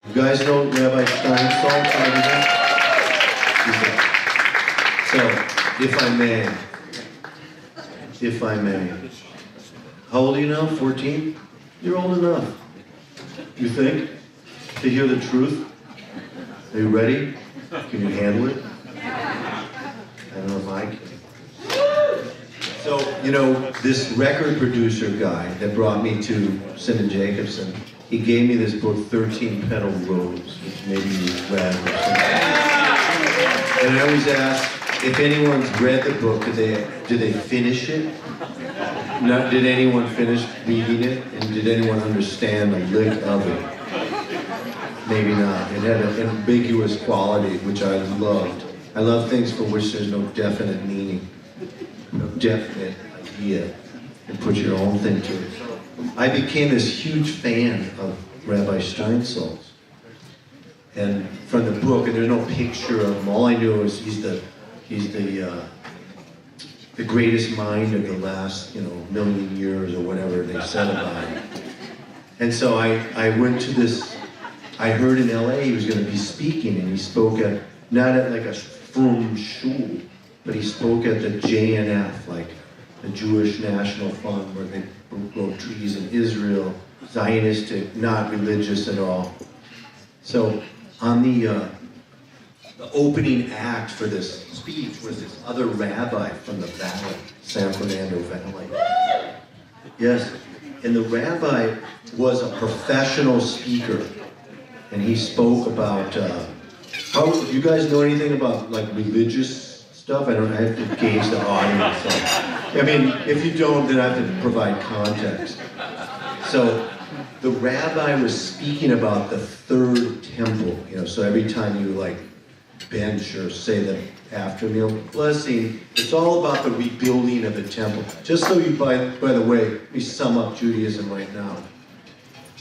You guys know Rabbi Steinsaltz? So, if I may, how old are you now? 14? You're old enough. You think? To hear the truth? Are you ready? Can you handle it? I don't know if I can. So, you know, this record producer guy that brought me to Simon Jacobson, he gave me this book, 13 Petal Rose, which maybe you read or something. And I always ask, if anyone's read the book, did they finish it? No, did anyone finish reading it? And did anyone understand a lick of it? Maybe not. It had an ambiguous quality, which I loved. I love things for which there's no definite meaning, no definite idea, and put your own thing to it. I became this huge fan of Rabbi Steinsaltz. And from the book, and there's no picture of him, all I knew is he's the greatest mind of the last, million years or whatever they said about him. And so I went to this, I heard in LA he was going to be speaking, and he spoke not at like a frum shul, but he spoke at the JNF, like the Jewish National Fund, where they grow trees in Israel, Zionistic, not religious at all. So on the opening act for this speech was this other rabbi from the valley, San Fernando Valley. Yes, and the rabbi was a professional speaker, and he spoke about, you guys know anything about like religious stuff? I have to gauge the audience. So, I mean, if you don't, then I have to provide context. So the rabbi was speaking about the third temple, so every time you like bench or say the after meal blessing, it's all about the rebuilding of the temple. Just so you, by the way, we sum up Judaism right now.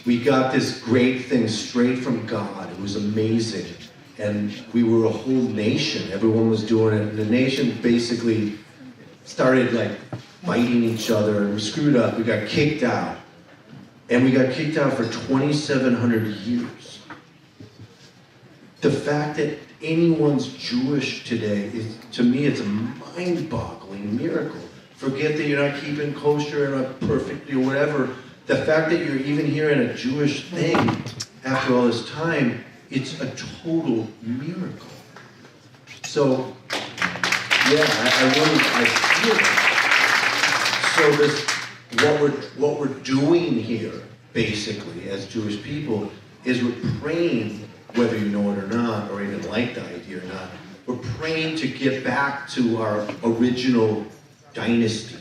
We got this great thing straight from God. It was amazing. And we were a whole nation. Everyone was doing it. And the nation basically started like fighting each other, and we screwed up. We got kicked out. And we got kicked out for 2,700 years. The fact that anyone's Jewish today, to me, it's a mind-boggling miracle. Forget that you're not keeping kosher and not perfectly or whatever. The fact that you're even here in a Jewish thing after all this time, it's a total miracle. So, yeah, I feel it. So what we're doing here, basically, as Jewish people, is we're praying, whether you know it or not, or even like the idea or not, we're praying to get back to our original dynasty.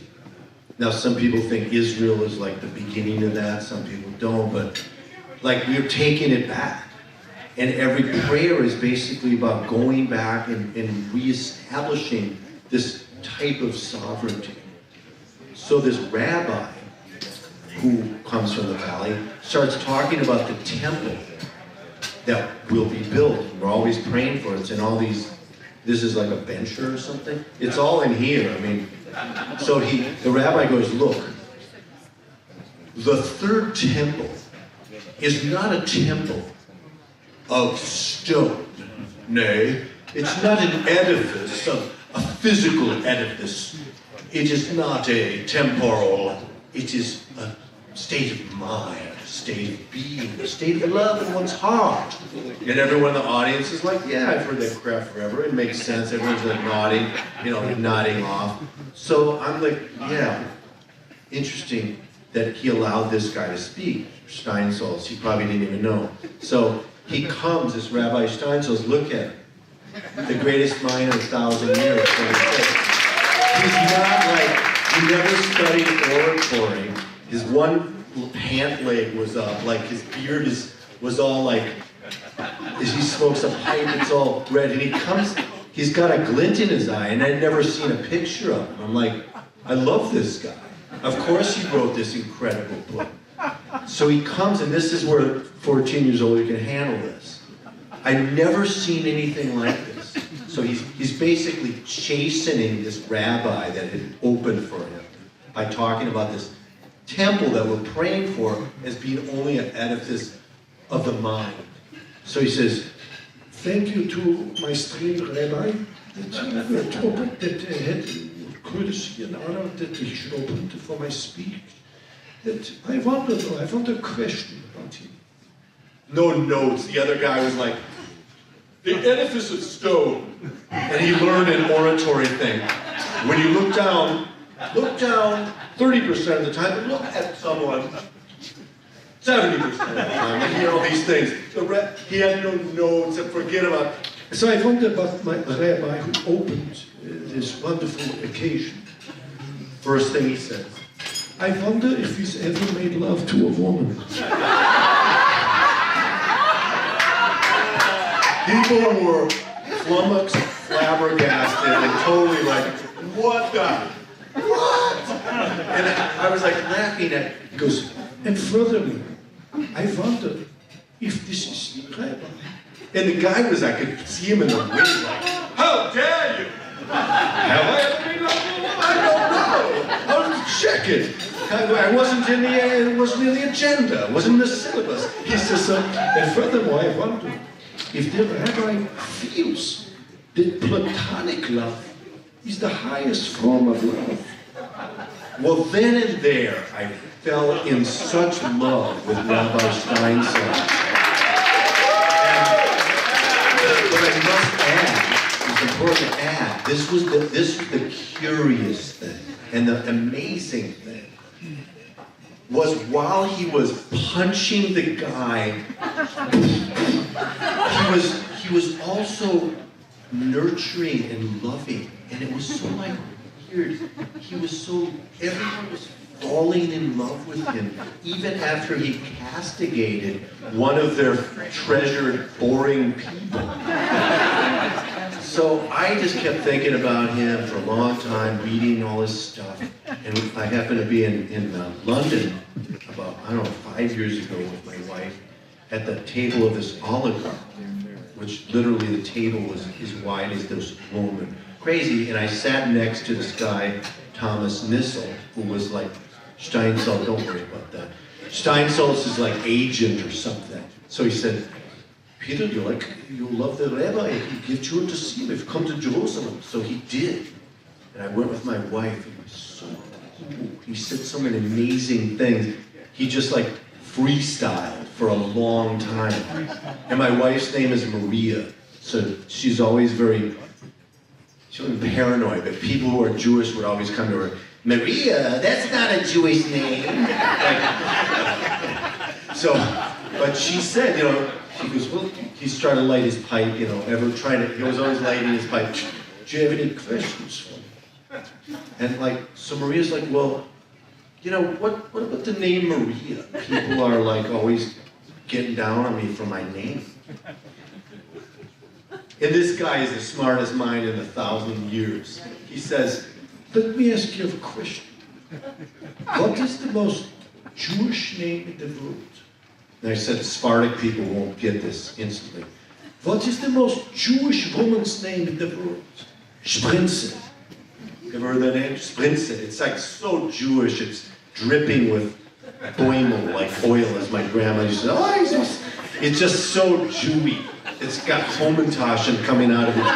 Now, some people think Israel is like the beginning of that, some people don't, but like we're taking it back. And every prayer is basically about going back and reestablishing this type of sovereignty. So this rabbi, who comes from the valley, starts talking about the temple that will be built. We're always praying for it. It's in all these, this is like a bencher or something. It's all in here. I mean, so the rabbi goes, look, the third temple is not a temple of stone. Nay, it's not an edifice, a physical edifice. It is not a temporal, it is a state of mind, a state of being, a state of love in one's heart. And everyone in the audience is like, yeah, I've heard that crap forever. It makes sense. Everyone's like nodding, nodding off. So I'm like, yeah, interesting that he allowed this guy to speak, Steinsaltz. He probably didn't even know. So he comes, this Rabbi Steinsaltz, look at him. The greatest mind in 1,000 years. He's not like, he never studied oratory. His one pant leg was up, like his beard was all like, as he smokes a pipe, it's all red. And he comes, he's got a glint in his eye, and I'd never seen a picture of him. I'm like, I love this guy. Of course he wrote this incredible book. So he comes, and this is where 14 years old you can handle this. I've never seen anything like this. So he's basically chastening this rabbi that had opened for him by talking about this temple that we're praying for as being only an edifice of the mind. So he says, thank you to my strange rabbi that opened, that had courtesy and honor that he should open for my speech. That I wonder though, I found a question about him. no notes. The other guy was like, the edifice of stone. And he learned an oratory thing. When you look down 30% of the time, and look at someone 70% of the time. And you know these things. He had no notes and forget about it. So I wonder about my rabbi who opened this wonderful occasion. First thing he says, I wonder if he's ever made love to a woman. people were flummoxed, flabbergasted, and totally like, what the? What? And I was like laughing at it. He goes, and furthermore, I wonder if this is the rabbi. And the guy was, I could see him in the wind like, how dare you? Have I ever been like that? I don't know. I was checking. I wasn't in the, it wasn't in the agenda. It wasn't in the syllabus. He says, and furthermore, I wonder if the rabbi feels that platonic love is the highest form of love. Well, then and there, I fell in such love with Rabbi Steinsaltz. But I must add, it's important to add, this was the curious thing and the amazing thing was while he was punching the guy, he was also nurturing and loving, and it was so like weird. He was so, everyone was falling in love with him, even after he castigated one of their treasured, boring people. So I just kept thinking about him for a long time, reading all his stuff. And I happened to be in London about, I don't know, 5 years ago with my wife at the table of this oligarch, which literally the table was as wide as this room and crazy. And I sat next to this guy, Thomas Nissel, who was like, Steinsaltz, don't worry about that. Steinsaltz is like agent or something. So he said, Peter, you love the rabbi, he gives you to see him, if you come to Jerusalem. So he did. And I went with my wife, and it was so cool. He said so many amazing things. He just like freestyled for a long time. And my wife's name is Maria. So she's always very paranoid, but people who are Jewish would always come to her, Maria, that's not a Jewish name. But she said, she goes, well, he's trying to light his pipe, he was always lighting his pipe. Do you have any questions for me? And so Maria's like, well, what about the name Maria? People are like always getting down on me for my name. And this guy is the smartest mind in 1,000 years. He says, let me ask you a question. What is the most Jewish name in the world? And I said, Sephardic people won't get this instantly. What is the most Jewish woman's name in the world? Sprinze. You ever heard that name? Sprinze. It's like so Jewish, it's dripping with boimel, like oil, as my grandma used to say. Oh, it's just so Jewy. It's got Homentashen coming out of its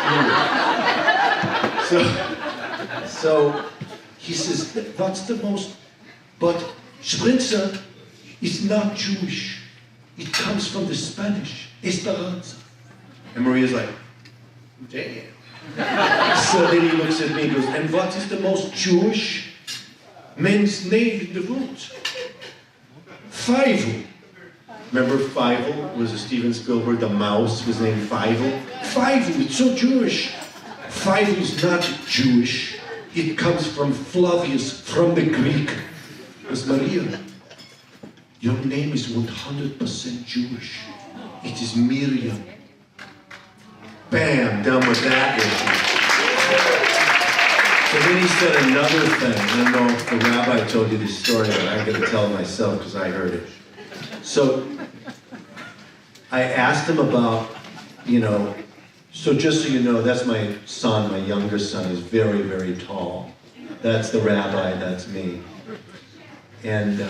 ear. So he says, what's the most, but Sprinze is not Jewish. It comes from the Spanish, Esperanza. And Maria's like, damn. So then he looks at me and goes, and what is the most Jewish man's name in the world? Fievel. Remember Fievel? Was a Steven Spielberg, the mouse was named Fievel? Fievel, it's so Jewish. Fievel is not Jewish. It comes from Flavius, from the Greek. Because Maria, your name is 100% Jewish. It is Miriam. Bam, done with that issue. So then he said another thing. I don't know if the rabbi told you this story, but I'm going to tell it myself because I heard it. So I asked him about, so just so you know, that's my son, my younger son, is very, very tall. That's the rabbi, that's me. And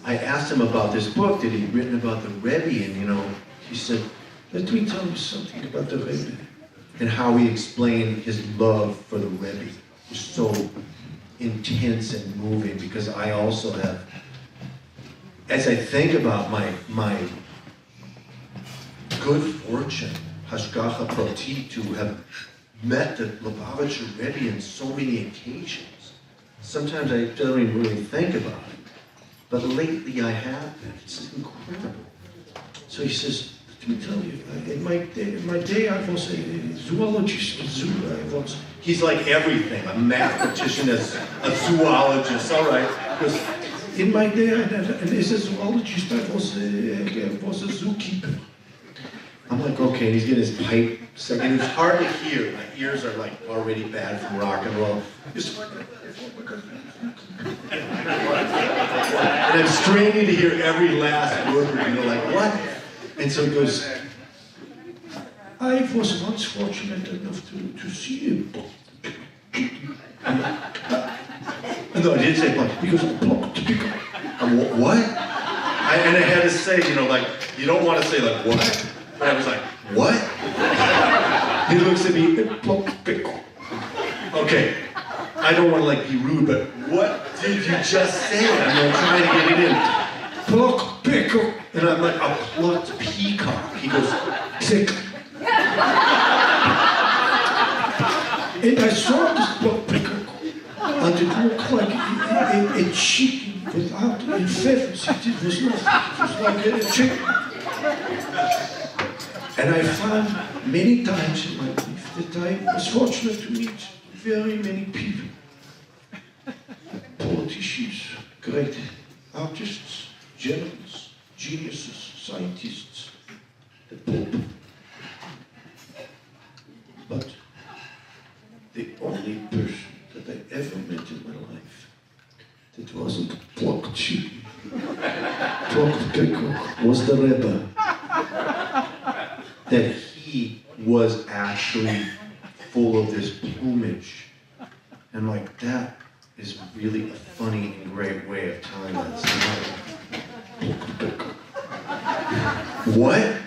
I asked him about this book that he'd written about the Rebbe, and he said, Let me tell you something about the Rebbe. and how he explained his love for the Rebbe was so intense and moving, because I also have, as I think about my good fortune, Hashgacha Proti, to have met the Lubavitcher Rebbe on so many occasions. Sometimes I don't even really think about it, but lately I have been. It's incredible. So he says, let me tell you, in my day I was a zoologist, He's like everything, a mathematician, a zoologist, all right. in my day, and as a zoologist, I was a zookeeper. I'm like, okay, and he's getting his pipe, and it's hard to hear. My ears are like already bad from rock and roll. And I'm straining to hear every last word, like, what? And so he goes, I was once fortunate enough to see him. no, I didn't say punch. He goes, blocked. What? And I had to say, like, you don't want to say, like, what? But I was like, what? He looks at me, okay, I don't want to, like, be rude, but what did you just say? I'm trying to get it in. Pluck pickle. And I'm like, a plucked peacock. He goes, Sick. And I saw this pluck pickle, and it looked like a chicken without any feathers. It was nothing. It was like a chicken. And I found many times in my life that I was fortunate to meet very many people. Politicians, great artists, generals, geniuses, scientists, the Pope. But the only person that I ever met in my life that wasn't plucked chicken, plucked peacock, was the Rebbe. that he was actually full of this plumage. And like, that is really a funny and great way of telling that story. What?